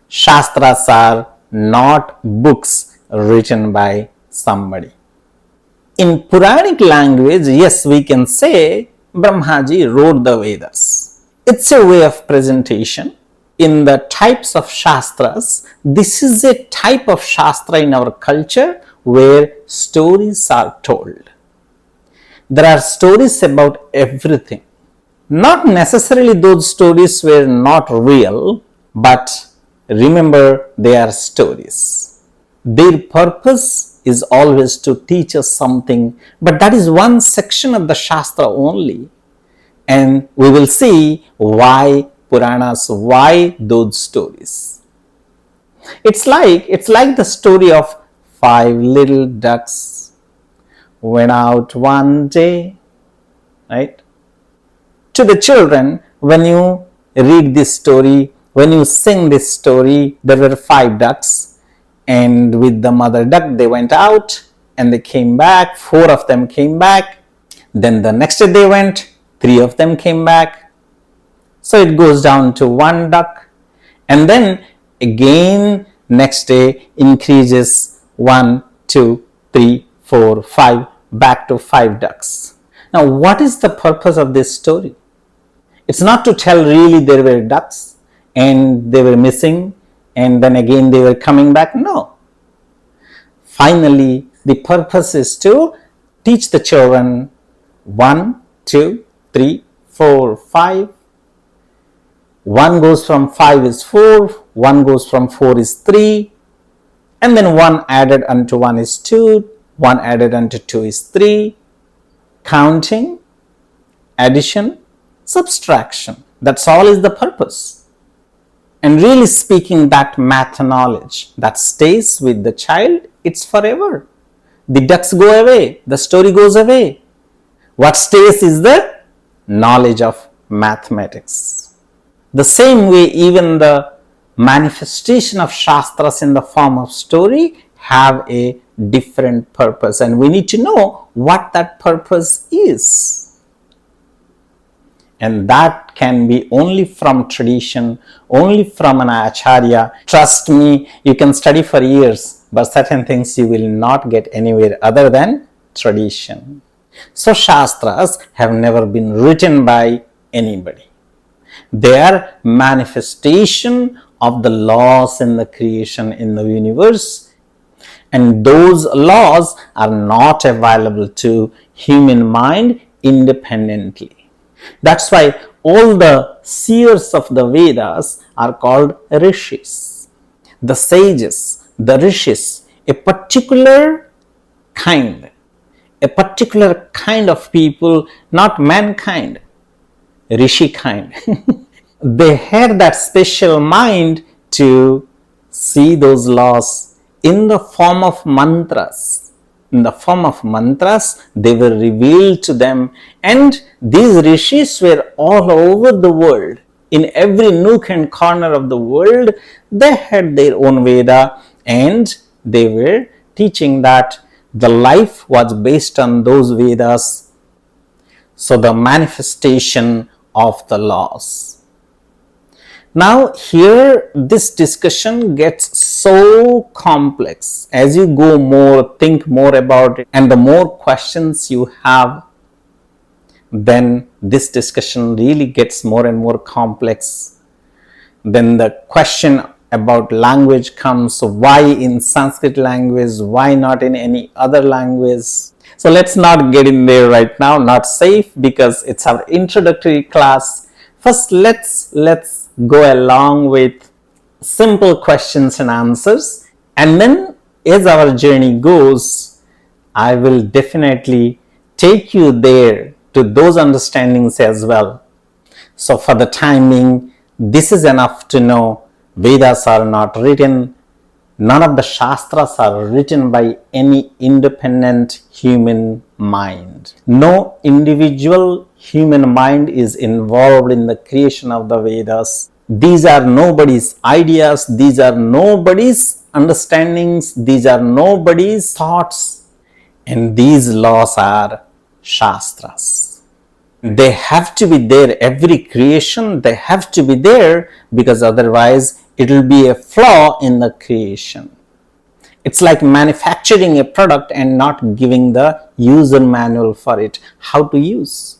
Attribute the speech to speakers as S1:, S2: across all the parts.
S1: Shastras are not books written by somebody. In Puranic language, yes, we can say Brahmaji wrote the Vedas. It's a way of presentation. In the types of Shastras, this is a type of Shastra in our culture where stories are told. There are stories about everything. Not necessarily those stories were not real, but remember, they are stories. Their purpose is always to teach us something, but that is one section of the Shastra only. And we will see why Puranas, why those stories. It's like the story of 5 little ducks went out one day, right? To the children, when you read this story, when you sing this story, there were 5 ducks, and with the mother duck they went out and they came back. 4 of them came back. Then the next day they went, 3 of them came back. So it goes down to 1 duck, and then again next day increases 1, 2, 3, 4, 5, back to 5 ducks. Now what is the purpose of this story? It's not to tell really there were ducks and they were missing and then again they were coming back. No. Finally, the purpose is to teach the children 1, 2, 3, 4, 5. 1 goes from 5 is 4, 1 goes from 4 is 3, and then 1 added unto 1 is 2, 1 added unto 2 is 3. Counting, addition, subtraction. That's all is the purpose. And really speaking, that math knowledge that stays with the child, it's forever. The ducks go away, the story goes away. What stays is the knowledge of mathematics. The same way, even the manifestation of Shastras in the form of story have a different purpose, and we need to know what that purpose is. And that can be only from tradition, only from an Acharya. Trust me, you can study for years, but certain things you will not get anywhere other than tradition. So Shastras have never been written by anybody. They are manifestation of the laws in the creation in the universe, and those laws are not available to human mind independently. That's why all the seers of the Vedas are called rishis. The sages, the rishis, a particular kind of people, not mankind, rishi kind. They had that special mind to see those laws in the form of mantras. In the form of mantras, they were revealed to them, and these rishis were all over the world. In every nook and corner of the world, they had their own Veda, and they were teaching that the life was based on those Vedas. So the manifestation of the laws. Now here this discussion gets so complex. As you go more, think more about it, and the more questions you have, then this discussion really gets more and more complex. Then the question about language comes. Why in Sanskrit language? Why not in any other language? So let's not get in there right now, not safe, because it's our introductory class. First, let's go along with simple questions and answers, and then as our journey goes, I will definitely take you there to those understandings as well. So for the time being, this is enough to know Vedas are not written. None of the Shastras are written by any independent human mind. No individual human mind is involved in the creation of the Vedas. These are nobody's ideas, these are nobody's understandings, these are nobody's thoughts, and these laws are Shastras. They have to be there, every creation, they have to be there, because otherwise it will be a flaw in the creation. It's like manufacturing a product and not giving the user manual for it, how to use.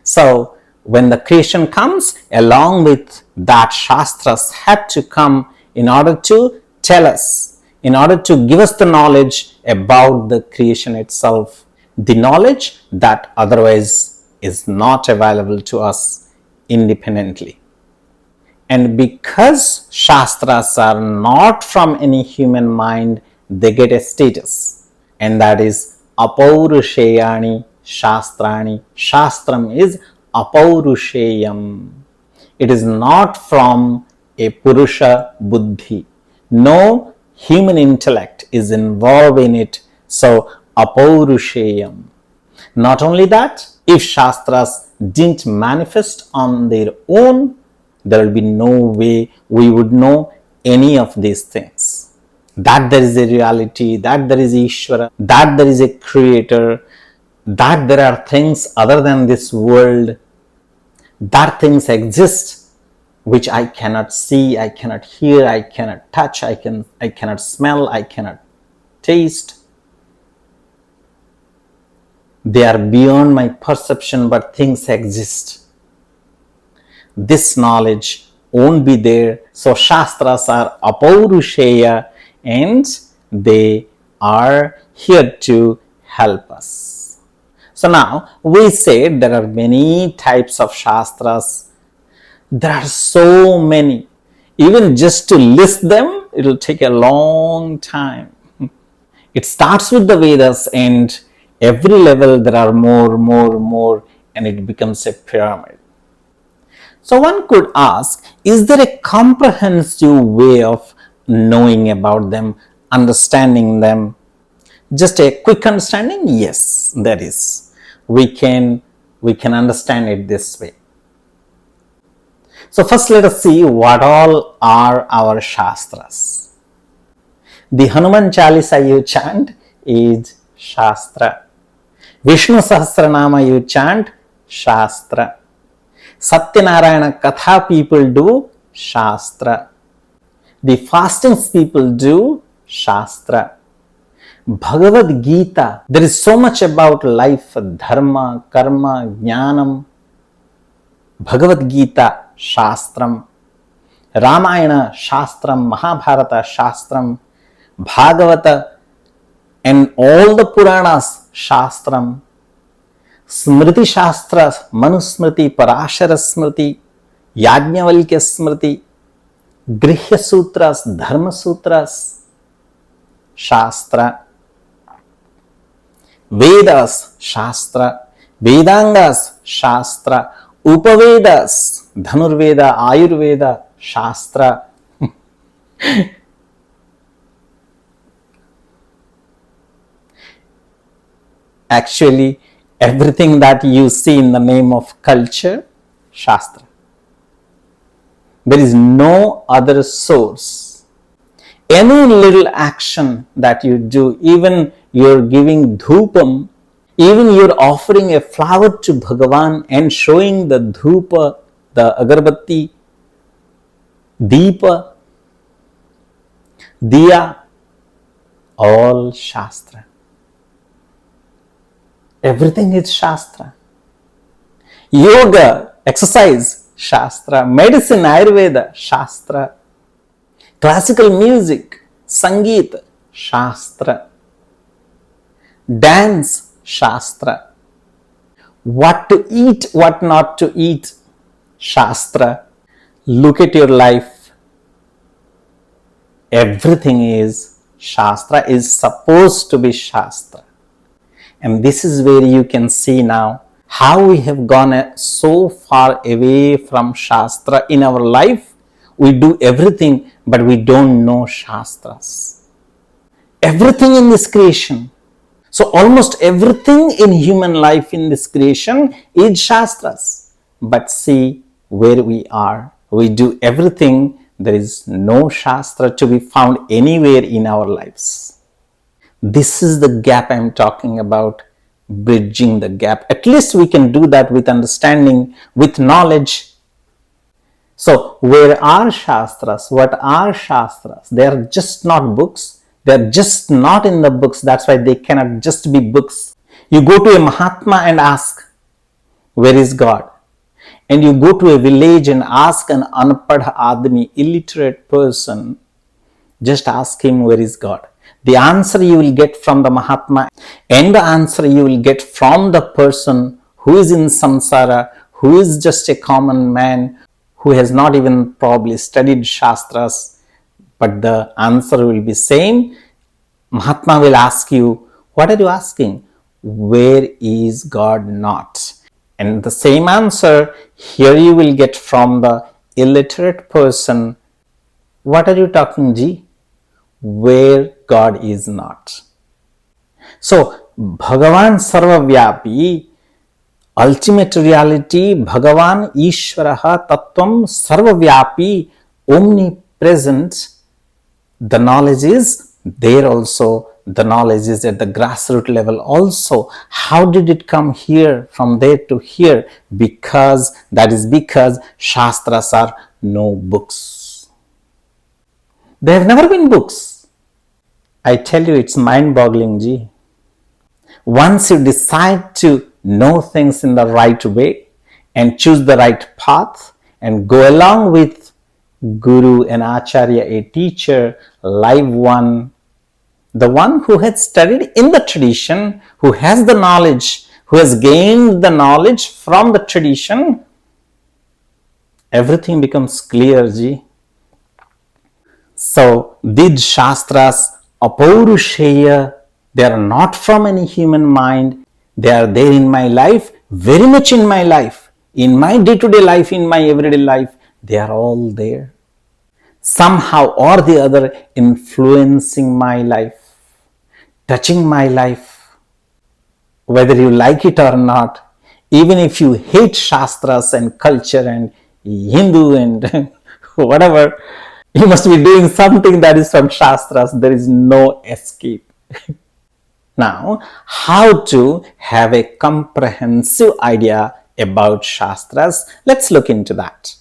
S1: So when the creation comes, along with that, Shastras had to come in order to tell us, in order to give us the knowledge about the creation itself, the knowledge that otherwise is not available to us independently. And because Shastras are not from any human mind, they get a status, and that is Apaurusheyani Shastrani. Shastram is Apaurusheyam. It is not from a Purusha Buddhi. No human intellect is involved in it. So Apaurusheyam. Not only that, if Shastras didn't manifest on their own, there will be no way we would know any of these things. That there is a reality, that there is Ishvara, that there is a creator, that there are things other than this world, that things exist which I cannot see, I cannot hear, I cannot touch, I cannot smell, I cannot taste. They are beyond my perception, but things exist. This knowledge won't be there. So Shastras are Apaurusheya, and they are here to help us. So now we said there are many types of Shastras. There are so many. Even just to list them, it will take a long time. It starts with the Vedas, and every level there are more, and it becomes a pyramid. So one could ask, is there a comprehensive way of knowing about them, understanding them? Just a quick understanding? Yes, there is. We can understand it this way. So first let us see what all are our Shastras. The Hanuman Chalisa you chant is Shastra. Vishnu Sahasranama you chant, Shastra. Satyanarayana Katha people do, Shastra. The fastings people do, Shastra. Bhagavad Gita, there is so much about life, dharma, karma, jnanam. Bhagavad Gita, Shastram. Ramayana, Shastram. Mahabharata, Shastram. Bhagavata and all the Puranas, Shastram. Smriti Shastras, Manusmriti, Parashara Smriti, Yajnavalkya Smriti, Grihya Sutras, Dharma Sutras, Shastra. Vedas, Shastra. Vedangas, Shastra. Upavedas, Dhanurveda, Ayurveda, Shastra. Actually, everything that you see in the name of culture, Shastra. There is no other source. Any little action that you do, even you're giving dhupam, even you're offering a flower to Bhagavan and showing the dhupa, the agarbatti, deepa, diya, all Shastra. Everything is Shastra. Yoga, exercise, Shastra. Medicine, Ayurveda, Shastra. Classical music, Sangeet, Shastra. Dance, Shastra. What to eat, what not to eat, Shastra. Look at your life. Everything is Shastra, is supposed to be Shastra. And this is where you can see now how we have gone so far away from Shastra in our life. We do everything, but we don't know Shastras. Everything in this creation. So almost everything in human life in this creation is Shastras. But see where we are. We do everything. There is no Shastra to be found anywhere in our lives. This is the gap I am talking about, bridging the gap. At least we can do that with understanding, with knowledge. So, where are Shastras? What are Shastras? They are just not books. They are just not in the books. That's why they cannot just be books. You go to a Mahatma and ask, where is God? And you go to a village and ask an unpad admi, illiterate person, just ask him, where is God? The answer you will get from the Mahatma and the answer you will get from the person who is in samsara, who is just a common man, who has not even probably studied Shastras, but the answer will be same. Mahatma will ask you, what are you asking? Where is God not? And the same answer here you will get from the illiterate person. What are you talking, Ji? Where God is not. So, Bhagavan Sarvavyapi, ultimate reality, Bhagavan Ishvaraha Tattvam Sarvavyapi, omnipresent. The knowledge is there also. The knowledge is at the grassroots level also. How did it come here, from there to here? Because Shastras are no books. They have never been books. I tell you, it's mind-boggling, Ji. Once you decide to know things in the right way and choose the right path and go along with Guru and Acharya, a teacher, live one, the one who has studied in the tradition, who has the knowledge, who has gained the knowledge from the tradition, everything becomes clear, Ji. So, these Shastras, Apaurusheya, they are not from any human mind. They are there in my life, very much in my life, in my day-to-day life, in my everyday life. They are all there. Somehow or the other influencing my life, touching my life, whether you like it or not. Even if you hate Shastras and culture and Hindu and whatever, you must be doing something that is from Shastras. There is no escape. Now, how to have a comprehensive idea about Shastras? Let's look into that.